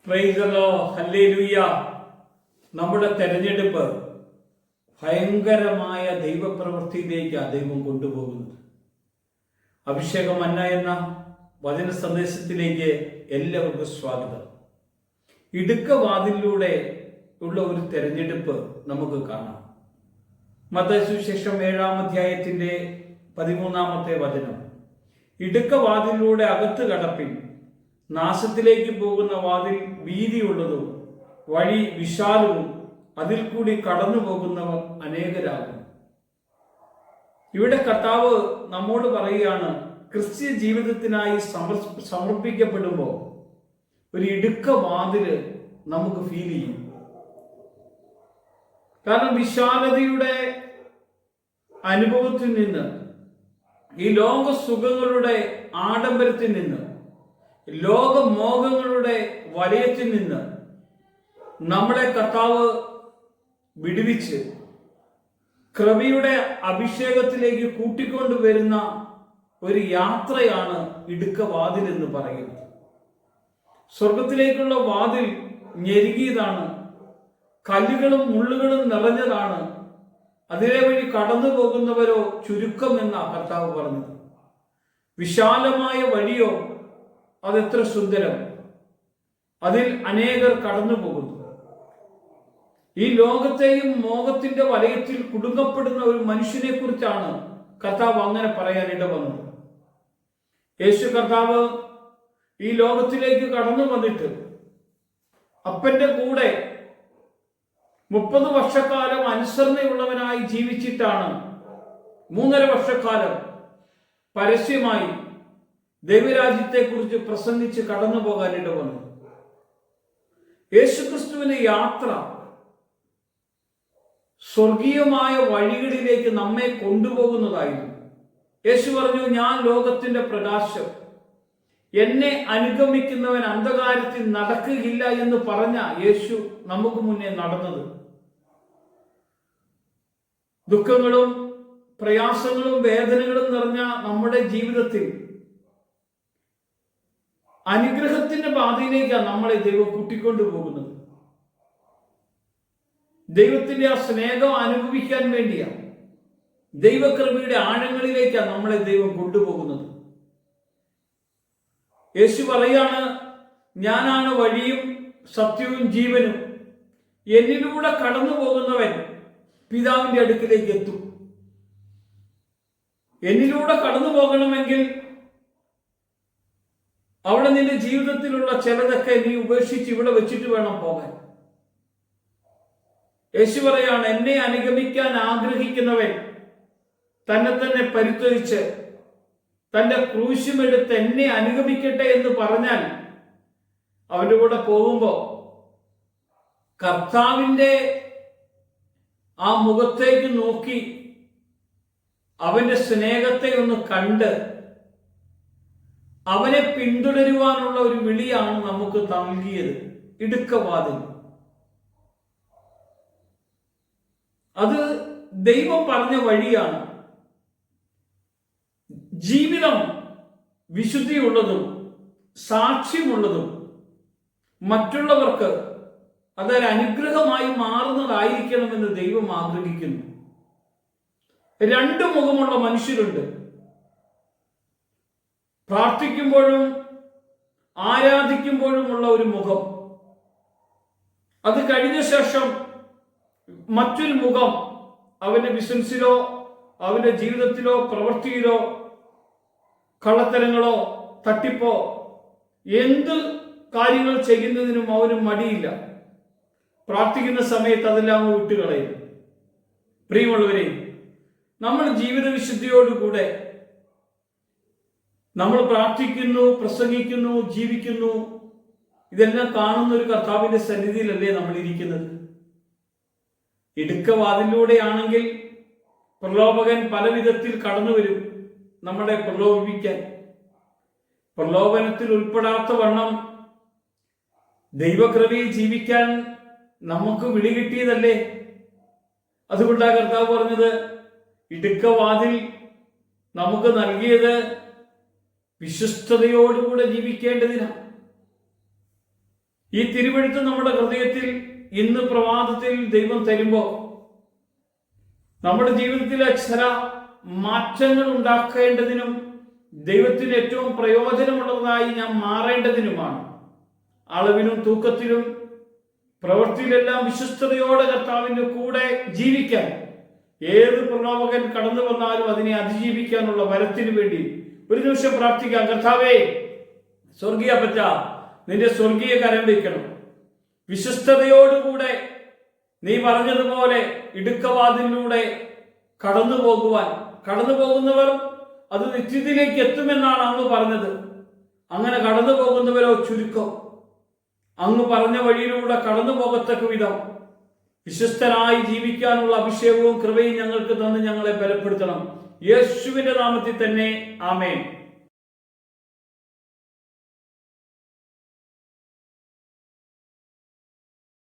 Praise the Lord, hallelujah. നമ്മുടെ തെരഞ്ഞെടുപ്പ് ഭയങ്കരമായ ദൈവപ്രവൃത്തിയിലേക്കാണ് ദൈവം കൊണ്ടുപോകുന്നത്. അഭിഷേക മന്ന എന്ന വചന സന്ദേശത്തിലേക്ക് എല്ലാവർക്കും സ്വാഗതം. ഇടുക്കവാതിലൂടെ ഉള്ള ഒരു തെരഞ്ഞെടുപ്പ് നമുക്ക് കാണാം. മത്തായി സുവിശേഷം 7-ാം അധ്യായത്തിന്റെ 13-ാമത്തെ വചനം, ഇടുക്കവാതിലൂടെ അകത്ത് കടപ്പിൻ, നാശത്തിലേക്ക് പോകുന്ന വാതിൽ വീതിയുള്ളതും വഴി വിശാലവും അതിൽ കൂടി കടന്നു പോകുന്നവർ അനേകരാകും. ഇവിടെ കർത്താവ് നമ്മോട് പറയുകയാണ്, ക്രിസ്ത്യ ജീവിതത്തിനായി സമർപ്പിക്കപ്പെടുമ്പോൾ ഒരു ഇടുക്ക വാതില് നമുക്ക് ഫീൽ ചെയ്യും. കാരണം വിശാലതയുടെ അനുഭവത്തിൽ നിന്ന്, ഈ ലോക സുഖങ്ങളുടെ ആഡംബരത്തിൽ നിന്ന്, ലോകമോഹങ്ങളുടെ വലയത്തിൽ നിന്ന് നമ്മളെ കർത്താവ് വിടുവിച്ച് കൃപയുടെ അഭിഷേകത്തിലേക്ക് കൂട്ടിക്കൊണ്ടുവരുന്ന ഒരു യാത്രയാണ് ഇടുക്കവാതിൽ എന്ന് പറയുന്നത്. സ്വർഗത്തിലേക്കുള്ള വാതിൽ ഞെരുങ്ങിയതാണ്, കല്ലുകളും മുള്ളുകളും നിറഞ്ഞതാണ്, അതിലെ വഴി കടന്നു പോകുന്നവരോ ചുരുക്കം എന്ന കർത്താവ് പറഞ്ഞത്. വിശാലമായ വഴിയോ അതെത്ര സുന്ദരം, അതിൽ അനേകർ കടന്നു പോകുന്നു. ഈ ലോകത്തെയും മോഹത്തിന്റെ വലയത്തിൽ കുടുങ്ങപ്പെടുന്ന ഒരു മനുഷ്യനെ കുറിച്ചാണ് കർത്താവ് അങ്ങനെ പറയാൻ ഇടവന്നത്. യേശു കർത്താവ് ഈ ലോകത്തിലേക്ക് കടന്നു വന്നിട്ട് അപ്പന്റെ കൂടെ 30 വർഷക്കാലം അനുസരണയുള്ളവനായി ജീവിച്ചിട്ടാണ് 3.5 വർഷക്കാലം പരസ്യമായി ദൈവരാജ്യത്തെക്കുറിച്ച് പ്രസംഗിച്ച് കടന്നു പോകാൻ ഇടവന്നു. യേശുക്രിസ്തുവിന്റെ യാത്ര സ്വർഗീയമായ വഴികളിലേക്ക് നമ്മെ കൊണ്ടുപോകുന്നതായിരുന്നു. യേശു പറഞ്ഞു, ഞാൻ ലോകത്തിന്റെ പ്രകാശം, എന്നെ അനുഗമിക്കുന്നവൻ അന്ധകാരത്തിൽ നടക്കുകയില്ല എന്ന് പറഞ്ഞ യേശു നമുക്ക് മുന്നേ നടന്നത്. ദുഃഖങ്ങളും പ്രയാസങ്ങളും വേദനകളും നിറഞ്ഞ നമ്മുടെ ജീവിതത്തിൽ അനുഗ്രഹത്തിന്റെ പാതയിലേക്കാണ് നമ്മളെ ദൈവം കൂട്ടിക്കൊണ്ടുപോകുന്നത്. ദൈവത്തിന്റെ ആ സ്നേഹം അനുഭവിക്കാൻ വേണ്ടിയാണ്, ദൈവകൃപയുടെ ആഴങ്ങളിലേക്കാണ് നമ്മളെ ദൈവം കൊണ്ടുപോകുന്നത്. യേശു പറയാണ്, ഞാനാണ് വഴിയും സത്യവും ജീവനും, എന്നിലൂടെ കടന്നു പോകുന്നവൻ പിതാവിന്റെ അടുക്കിലേക്ക് എത്തും. എന്നിലൂടെ കടന്നു പോകണമെങ്കിൽ അവിടെ നിന്റെ ജീവിതത്തിലുള്ള ചിലതൊക്കെ നീ ഉപേക്ഷിച്ച് ഇവിടെ വെച്ചിട്ട് വേണം പോകാൻ. യേശു പറയാണ്, എന്നെ അനുഗമിക്കാൻ ആഗ്രഹിക്കുന്നവൻ തന്നെ തന്നെ പരിത്യജിച്ച് തന്റെ ക്രൂശുമെടുത്ത് എന്നെ അനുഗമിക്കട്ടെ എന്ന് പറഞ്ഞാൽ അവന്റെ കൂടെ പോകുമ്പോ കർത്താവിന്റെ ആ മുഖത്തേക്ക് നോക്കി അവന്റെ സ്നേഹത്തെ ഒന്ന് കണ്ട് അവനെ പിന്തുടരുവാനുള്ള ഒരു വിളിയാണ് നമുക്ക് നൽകിയത് ഇടുക്കവാതിൽ. അത് ദൈവം പറഞ്ഞ വഴിയാണ്. ജീവിതം വിശുദ്ധിയുള്ളതും സാക്ഷ്യമുള്ളതും മറ്റുള്ളവർക്ക് അതൊരു അനുഗ്രഹമായി മാറുന്നതായിരിക്കണമെന്ന് ദൈവം ആഗ്രഹിക്കുന്നു. 2 മുഖമുള്ള മനുഷ്യരുണ്ട്. പ്രാർത്ഥിക്കുമ്പോഴും ആരാധിക്കുമ്പോഴുമുള്ള ഒരു മുഖം, അത് കഴിഞ്ഞ ശേഷം മറ്റൊരു മുഖം അവന്റെ ബിസിനസ്സിലോ അവന്റെ ജീവിതത്തിലോ പ്രവൃത്തിയിലോ കള്ളത്തരങ്ങളോ തട്ടിപ്പോ എന്ത് കാര്യങ്ങൾ ചെയ്യുന്നതിനും അവന് മടിയില്ല. പ്രാർത്ഥിക്കുന്ന സമയത്ത് അതെല്ലാം വിട്ടുകളയും. പ്രിയമുള്ളവരെ, നമ്മൾ ജീവിത വിശുദ്ധിയോടുകൂടെ നമ്മൾ പ്രാർത്ഥിക്കുന്നു, പ്രസംഗിക്കുന്നു, ജീവിക്കുന്നു. ഇതെല്ലാം കാണുന്ന ഒരു കർത്താവിന്റെ സന്നിധിയിലല്ലേ നമ്മൾ ഇരിക്കുന്നത്. ഇടുക്കവാതിലൂടെയാണെങ്കിൽ പ്രലോഭകൻ പല വിധത്തിൽ കടന്നു വരും നമ്മളെ പ്രലോഭിപ്പിക്കാൻ. പ്രലോഭനത്തിൽ ഉൾപ്പെടാത്ത വണ്ണം ദൈവകൃപയിൽ ജീവിക്കാൻ നമുക്ക് വിളി കിട്ടിയതല്ലേ. അതുകൊണ്ടാണ് കർത്താവ് പറഞ്ഞത്, ഇടുക്കവാതിൽ നമുക്ക് നൽകിയത് വിശ്വസ്തയോടുകൂടെ ജീവിക്കേണ്ടതിനാണ്. ഈ തിരുവെഴുത്ത് നമ്മുടെ ഹൃദയത്തിൽ ഇന്ന് പ്രഭാതത്തിൽ ദൈവം തരുമ്പോൾ നമ്മുടെ ജീവിതത്തിലെ ചില മാറ്റങ്ങൾ ഉണ്ടാക്കേണ്ടതിനും ദൈവത്തിന് ഏറ്റവും പ്രയോജനമുള്ളതായി ഞാൻ മാറേണ്ടതിനുമാണ്. അളവിലും തൂക്കത്തിലും പ്രവൃത്തിയിലെല്ലാം വിശ്വസ്തയോടെ കർത്താവിന്റെ കൂടെ ജീവിക്കാൻ ഏത് പ്രലോഭകൻ കടന്നു വന്നാലും അതിനെ അതിജീവിക്കാനുള്ള വരത്തിനു വേണ്ടി ഒരു നിമിഷം പ്രാർത്ഥിക്കാം. കർത്താവേ, സ്വർഗീയ അപ്പച്ച, നിന്റെ സ്വർഗീയ കരം വയ്ക്കണം. വിശ്വസ്തയോടുകൂടെ നീ പറഞ്ഞതുപോലെ ഇടുക്കവാതിലൂടെ കടന്നു പോകുന്നവർ അത് നിത്യത്തിലേക്ക് എത്തുമെന്നാണ് അങ്ങ് പറഞ്ഞത്. അങ്ങനെ കടന്നു പോകുന്നവരോ ചുരുക്കം. അങ്ങ് പറഞ്ഞ വഴിയിലൂടെ കടന്നു പോകത്തക്ക വിധം വിശ്വസ്തനായി ജീവിക്കാനുള്ള അഭിഷേകവും കൃപയും ഞങ്ങൾക്ക് തന്ന് ഞങ്ങളെ ബലപ്പെടുത്തണം. യേശുവിന്റെ നാമത്തിൽ തന്നെ ആമേൻ.